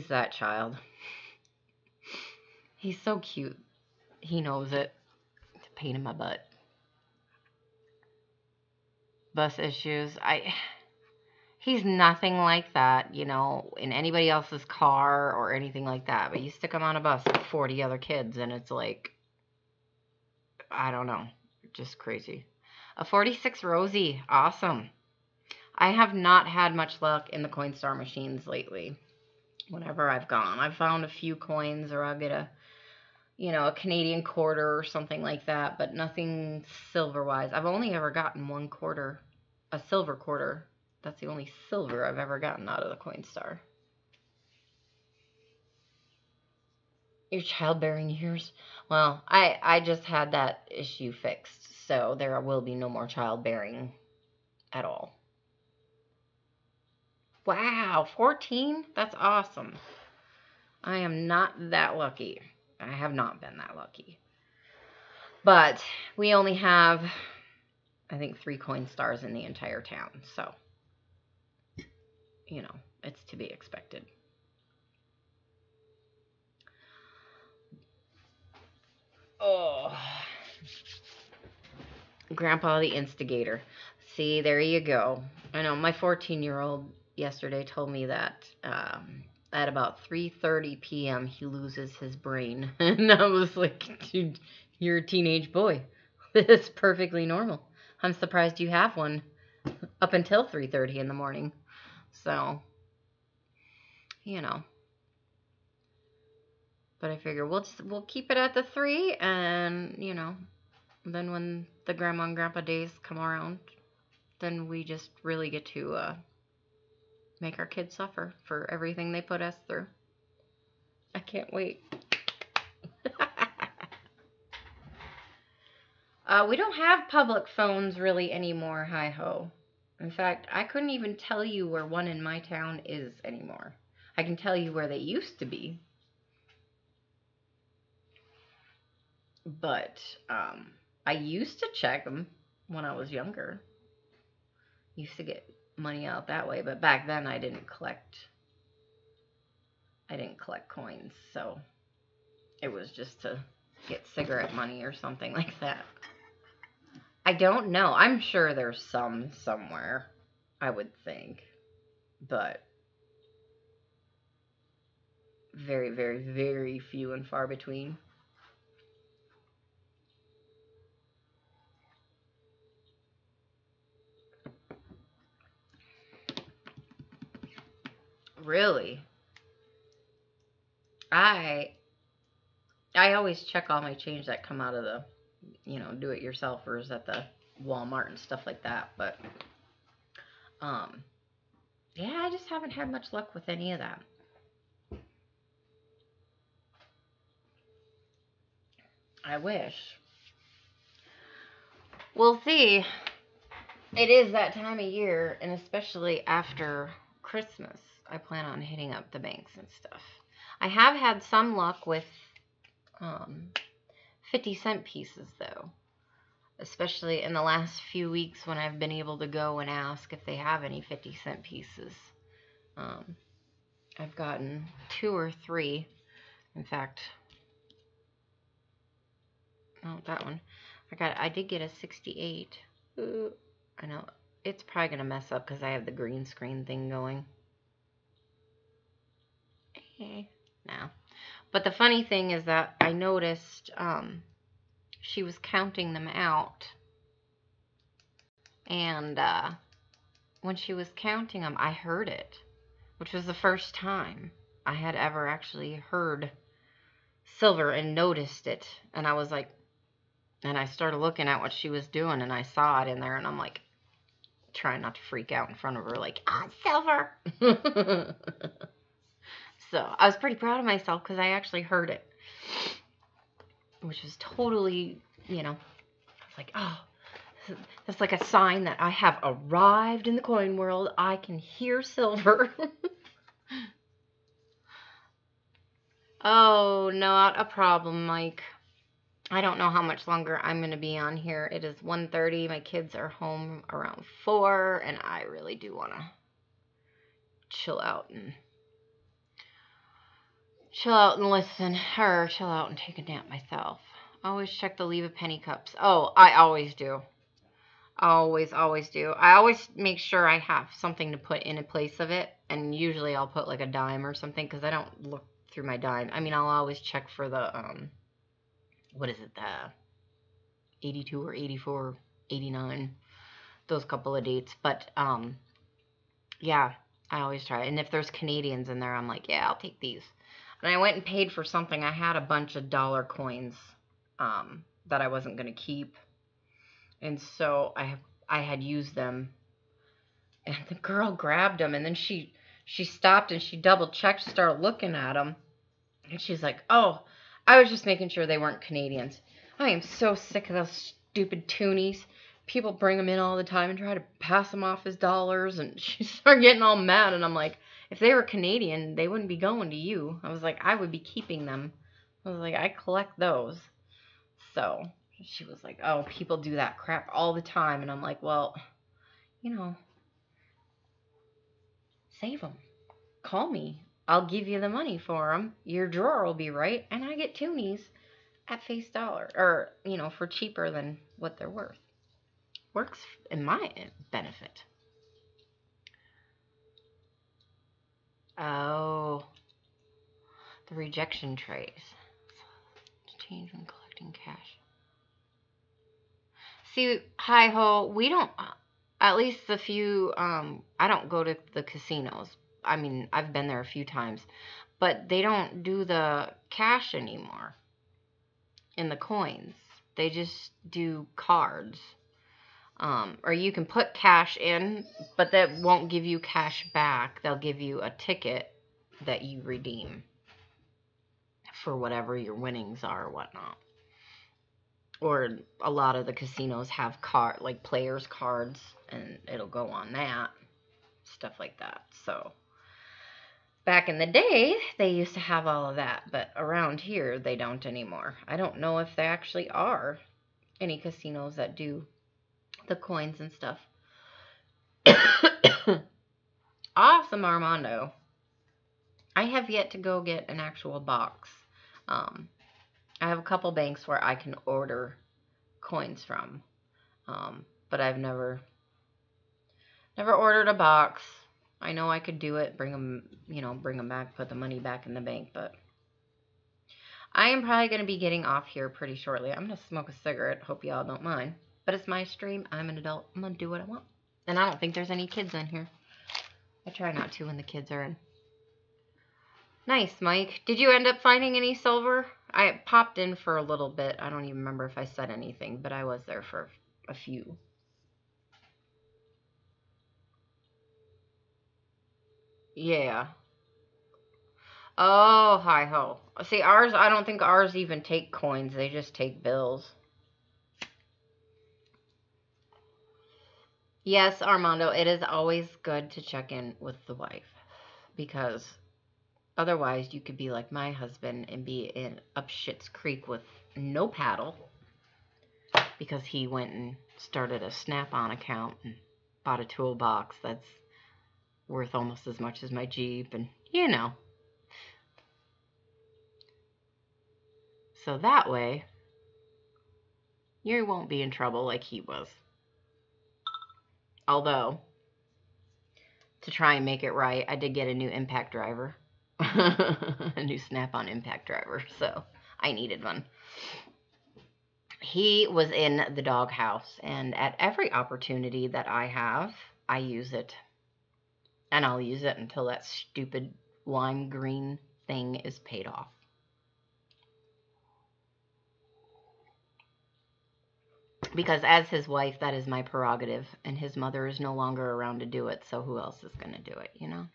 that child. He's so cute. He knows it. It's a pain in my butt. Bus issues. He's nothing like that, in anybody else's car or anything like that. But you stick him on a bus with 40 other kids, and it's like, I don't know, just crazy. A 46 Rosie, awesome. I have not had much luck in the Coinstar machines lately. Whenever I've gone, I've found a few coins, or I'll get a Canadian quarter or something like that, but nothing silver wise. I've only ever gotten one quarter, a silver quarter. That's the only silver I've ever gotten out of the Coinstar. Your childbearing years? Well, I just had that issue fixed, so there will be no more childbearing at all. Wow, 14? That's awesome. I am not that lucky. I have not been that lucky. But we only have, I think, 3 Coinstars in the entire town, so, it's to be expected. Oh, Grandpa the instigator. See, there you go. I know my 14-year-old yesterday told me that at about 3:30 p.m. he loses his brain. And I was like, dude, you're a teenage boy. It's perfectly normal. I'm surprised you have one up until 3:30 in the morning. So, but I figure we'll keep it at the 3, and then when the grandma and grandpa days come around, then we just really get to make our kids suffer for everything they put us through. I can't wait. We don't have public phones really anymore, hi-ho. In fact, I couldn't even tell you where one in my town is anymore. I can tell you where they used to be. But I used to check them when I was younger. Used to get money out that way, but back then I didn't collect coins, so it was just to get cigarette money or something like that. I don't know. I'm sure there's some somewhere, I would think, but very, very, very few and far between. Really? I always check all my change that come out of the, do-it-yourselfers at the Walmart and stuff like that, but yeah, I just haven't had much luck with any of that. I wish. We'll see. It is that time of year, and especially after Christmas, I plan on hitting up the banks and stuff. I have had some luck with 50-cent pieces, though, especially in the last few weeks when I've been able to go and ask if they have any 50-cent pieces. I've gotten 2 or 3. In fact, oh, that one. I did get a 68. Ooh, I know. It's probably going to mess up because I have the green screen thing going. No. But the funny thing is that I noticed she was counting them out. And when she was counting them, I heard it, which was the first time I had ever actually heard silver and noticed it. And I was like, and I started looking at what she was doing, and I saw it in there, and I'm like, trying not to freak out in front of her, like, silver. So I was pretty proud of myself because I actually heard it, which was totally, I was like, oh, that's like a sign that I have arrived in the coin world. I can hear silver. Oh, not a problem, Mike. I don't know how much longer I'm going to be on here. It is 1:30. My kids are home around 4, and I really do want to chill out and listen, or chill out and take a nap myself. Always check the leave a penny cups. Oh, I always do. Always, always do. I always make sure I have something to put in a place of it, and usually I'll put like a dime or something because I don't look through my dime. I mean, I'll always check for the, what is it, the 82 or 84, 89, those couple of dates, but Yeah, I always try. And if there's Canadians in there, I'm like, yeah, I'll take these. And I went and paid for something. I had a bunch of dollar coins that I wasn't going to keep. And so I had used them. And the girl grabbed them. And then she stopped and she double checked, started looking at them. And she's like, oh, I was just making sure they weren't Canadians. I am so sick of those stupid toonies. People bring them in all the time and try to pass them off as dollars. And she started getting all mad. And I'm like, if they were Canadian, they wouldn't be going to you. I was like, I would be keeping them. I was like, I collect those. So she was like, oh, people do that crap all the time. And I'm like, well, you know, save them. Call me. I'll give you the money for them. Your drawer will be right. And I get toonies at face dollar. Or, you know, for cheaper than what they're worth. Works in my benefit. Oh, the rejection trays. Change when collecting cash. See, hi ho, we don't, at least the few, I don't go to the casinos. I mean, I've been there a few times, but they don't do the cash anymore in the coins. They just do cards. Or you can put cash in, but that won't give you cash back. They'll give you a ticket that you redeem for whatever your winnings are or whatnot. Or a lot of the casinos have like players cards, and it'll go on that, stuff like that. So back in the day, they used to have all of that, but around here they don't anymore. I don't know if there actually are any casinos that do the coins and stuff. Awesome, Armando. I have yet to go get an actual box. I have a couple banks where I can order coins from, but I've never ordered a box. I know I could do it, bring them back, put the money back in the bank, but I am probably going to be getting off here pretty shortly. I'm going to smoke a cigarette. Hope y'all don't mind. But it's my stream. I'm an adult. I'm going to do what I want. And I don't think there's any kids in here. I try not to when the kids are in. Nice, Mike. Did you end up finding any silver? I popped in for a little bit. I don't even remember if I said anything, but I was there for a few. Yeah. Oh, hi ho. See, ours, I don't think ours even take coins. They just take bills. Yes, Armando, it is always good to check in with the wife, because otherwise you could be like my husband and be in up shit's creek with no paddle, because he went and started a Snap-on account and bought a toolbox that's worth almost as much as my Jeep, and you know. So that way, you won't be in trouble like he was. Although, to try and make it right, I did get a new impact driver. A new Snap-on impact driver, so I needed one. He was in the doghouse, and at every opportunity that I have, I use it. And I'll use it until that stupid lime green thing is paid off. Because as his wife, that is my prerogative, and his mother is no longer around to do it, so who else is going to do it, you know?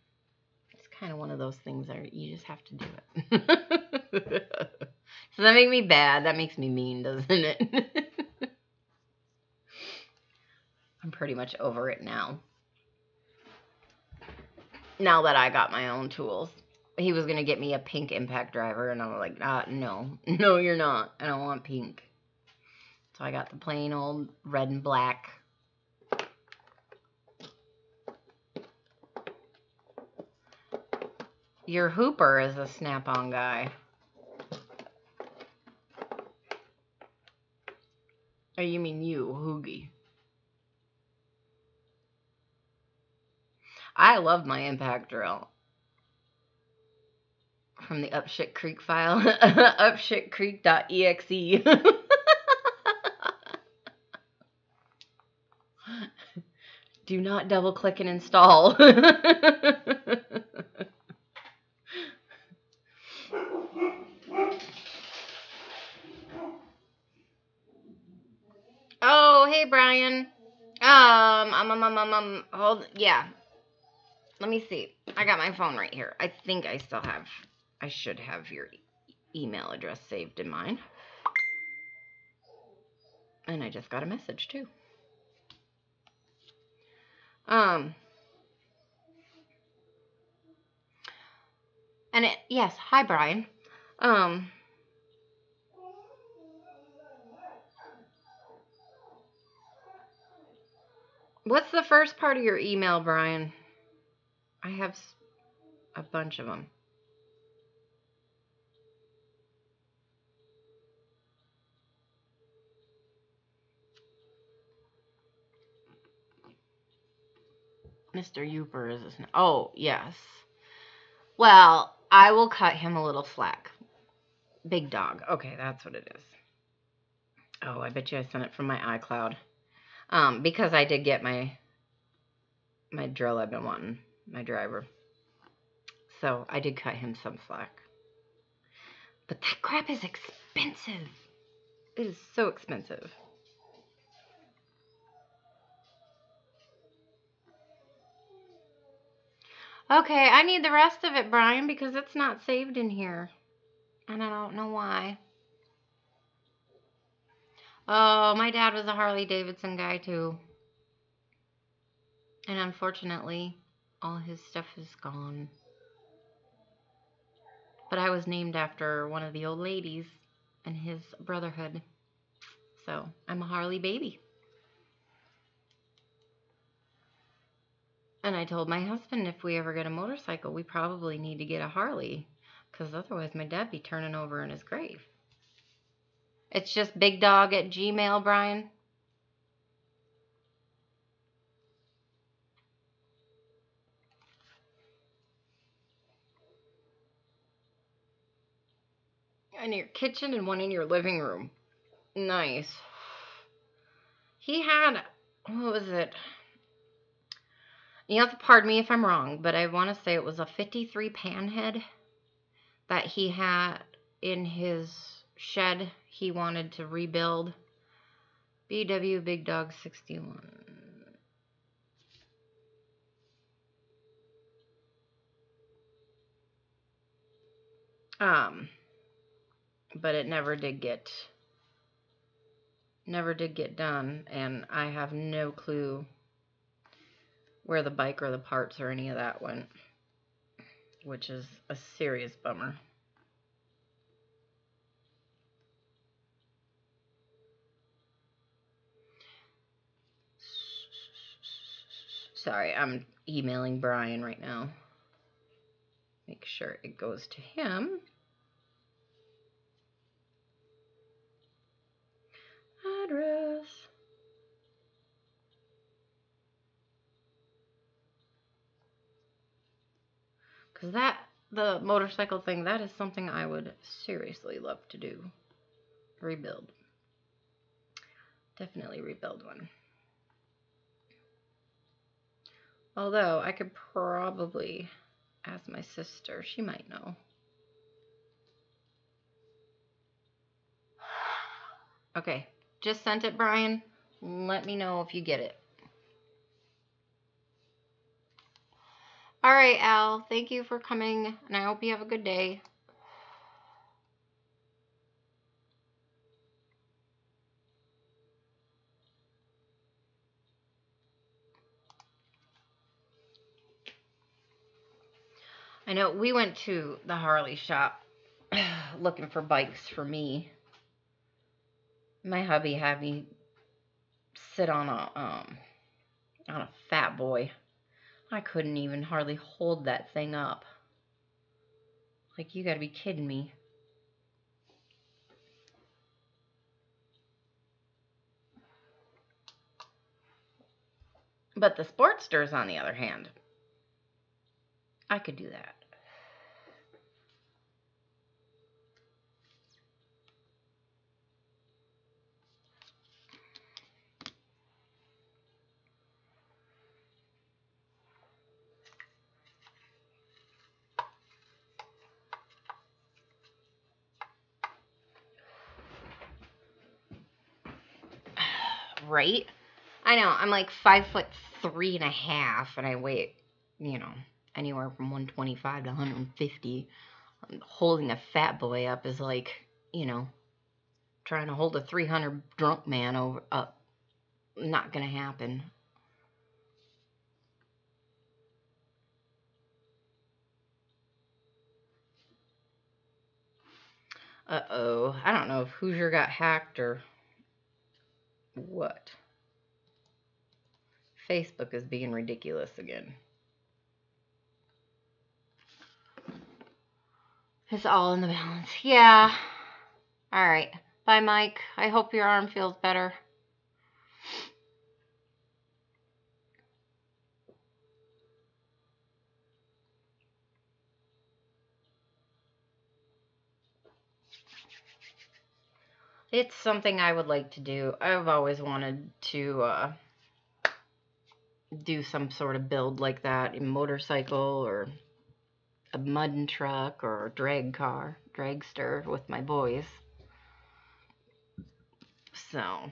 It's kind of one of those things that you just have to do it. Does that make me bad? That makes me mean, doesn't it? I'm pretty much over it now. Now that I got my own tools. He was going to get me a pink impact driver, and I was like, no. No, you're not. I don't want pink. So I got the plain old red and black. Your Hooper is a Snap-on guy. Oh, you mean you, Hoogie. I love my impact drill. From the Upshit Creek file. Upshitcreek.exe. Do not double click and install. Oh, hey, Brian. Hold, yeah. Let me see. I got my phone right here. I think I should have your email address saved in mine. And I just got a message too. Yes, hi, Brian. What's the first part of your email, Brian? I have a bunch of them. Mr. Youper is his name. Oh, yes. Well, I will cut him a little slack. Big dog. Okay, that's what it is. Oh, I bet you I sent it from my iCloud. Because I did get my drill I've been wanting, my driver. So I did cut him some slack. But that crap is expensive. It is so expensive. Okay, I need the rest of it, Brian, because it's not saved in here. And I don't know why. Oh, my dad was a Harley Davidson guy, too. And unfortunately, all his stuff is gone. But I was named after one of the old ladies in his brotherhood. So, I'm a Harley baby. And I told my husband if we ever get a motorcycle, we probably need to get a Harley. Because otherwise my dad'd be turning over in his grave. It's just bigdog@gmail.com, Brian. In your kitchen and one in your living room. Nice. He had, what was it? You have to pardon me if I'm wrong, but I want to say it was a 53 panhead that he had in his shed he wanted to rebuild. BW Big Dog 61. But it never did get done, and I have no clue where the bike or the parts or any of that went, which is a serious bummer. Sorry, I'm emailing Brian right now. Make sure it goes to him. Address. Because the motorcycle thing, that is something I would seriously love to do. Rebuild. Definitely rebuild one. Although, I could probably ask my sister. She might know. Okay. Just sent it, Brian. Let me know if you get it. All right, Al. Thank you for coming, and I hope you have a good day. I know we went to the Harley shop looking for bikes for me. My hubby had me sit on a fat boy. I couldn't even hardly hold that thing up. Like, you gotta be kidding me. But the Sportsters, on the other hand, I could do that. Right? I know. I'm like 5'3.5", and I weigh, you know, anywhere from 125 to 150. Holding a fat boy up is like, you know, trying to hold a 300 drunk man over up. Not gonna happen. Uh-oh. I don't know if Hoosier got hacked or what. Facebook is being ridiculous again. It's all in the balance. Yeah. All right. Bye, Mike. I hope your arm feels better. It's something I would like to do. I've always wanted to do some sort of build like that, a motorcycle or a mud truck or a dragster with my boys. So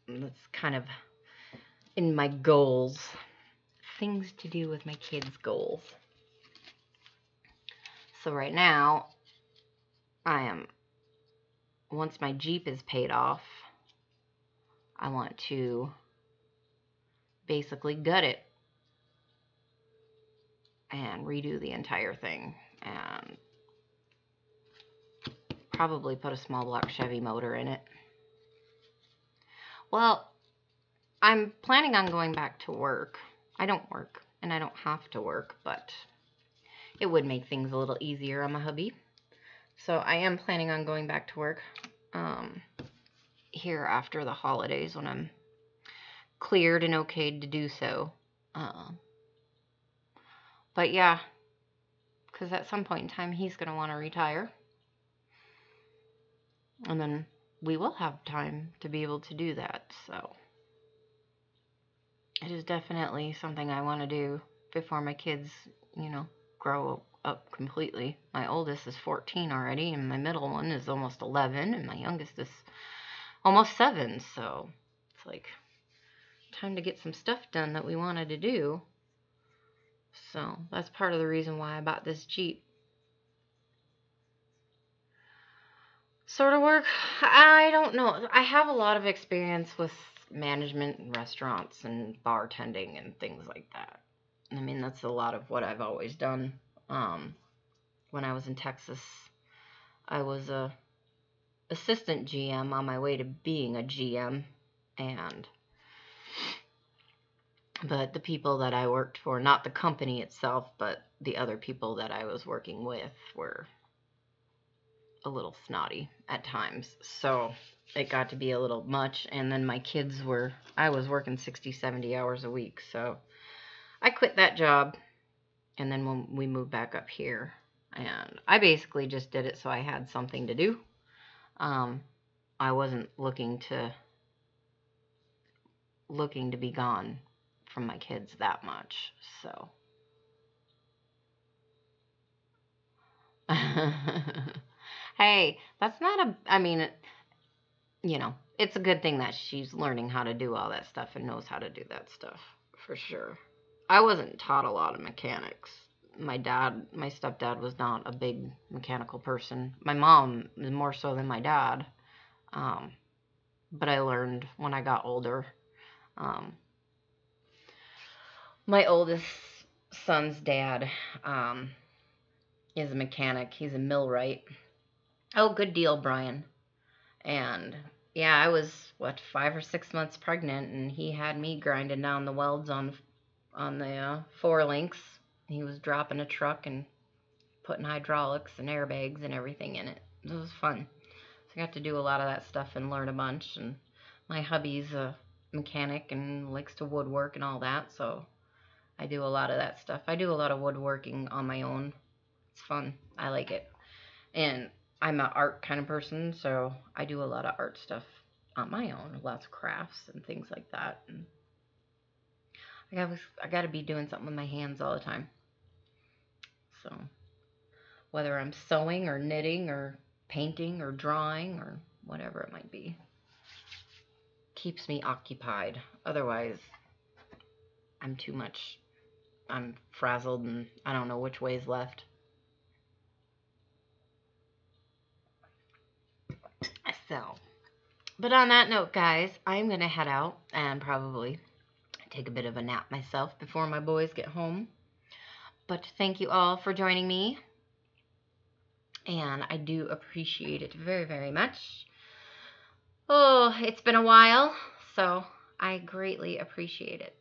that's kind of in my goals. Things to do with my kids' goals. So right now, once my Jeep is paid off, I want to basically gut it and redo the entire thing and probably put a small block Chevy motor in it. Well, I'm planning on going back to work. I don't work and I don't have to work, but it would make things a little easier on my hubby. So I am planning on going back to work here after the holidays when I'm cleared and okayed to do so. But yeah, because at some point in time he's going to want to retire. And then we will have time to be able to do that. So it is definitely something I want to do before my kids, you know, grow up completely. My oldest is 14 already, and my middle one is almost 11, and my youngest is almost 7. So it's like time to get some stuff done that we wanted to do. So that's part of the reason why I bought this Jeep. Sort of work, I don't know. I have a lot of experience with management and restaurants and bartending and things like that. I mean, that's a lot of what I've always done. When I was in Texas, I was a assistant GM on my way to being a GM, but the people that I worked for, not the company itself, but the other people that I was working with were a little snotty at times. So it got to be a little much. And then I was working 60, 70 hours a week. So I quit that job. And then when we moved back up here, and I basically just did it so I had something to do. I wasn't looking to be gone from my kids that much. So hey, that's not I mean, it's a good thing that she's learning how to do all that stuff and knows how to do that stuff, for sure. I wasn't taught a lot of mechanics. My stepdad was not a big mechanical person. My mom is more so than my dad. But I learned when I got older. My oldest son's dad is a mechanic. He's a millwright. Oh, good deal, Brian. And yeah, I was 5 or 6 months pregnant, and he had me grinding down the welds on the 4 links. He was dropping a truck and putting hydraulics and airbags and everything in it. It was fun. So I got to do a lot of that stuff and learn a bunch. And my hubby's a mechanic and likes to woodwork and all that, so I do a lot of that stuff. I do a lot of woodworking on my own. It's fun. I like it. And I'm an art kind of person, so I do a lot of art stuff on my own, lots of crafts and things like that. And I got to be doing something with my hands all the time. So whether I'm sewing or knitting or painting or drawing or whatever it might be. keeps me occupied. Otherwise, I'm frazzled and I don't know which way's left. So, but on that note, guys, I'm going to head out and probably take a bit of a nap myself before my boys get home. But thank you all for joining me. And I do appreciate it very, very much. Oh, it's been a while, so I greatly appreciate it.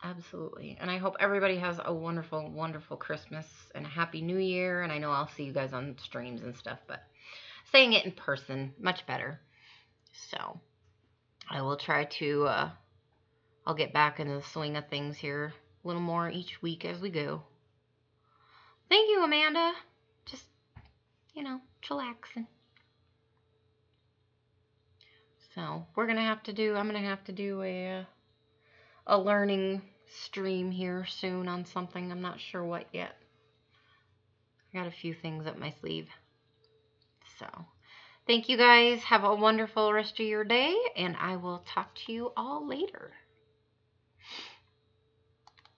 Absolutely. And I hope everybody has a wonderful, wonderful Christmas and a Happy New Year. And I know I'll see you guys on streams and stuff, but saying it in person, much better. So I will try to, I'll get back into the swing of things here a little more each week as we go. Thank you, Amanda. Just, chillaxing. So I'm going to have to do a learning stream here soon on something. I'm not sure what yet. I got a few things up my sleeve. So thank you guys. Have a wonderful rest of your day, and I will talk to you all later.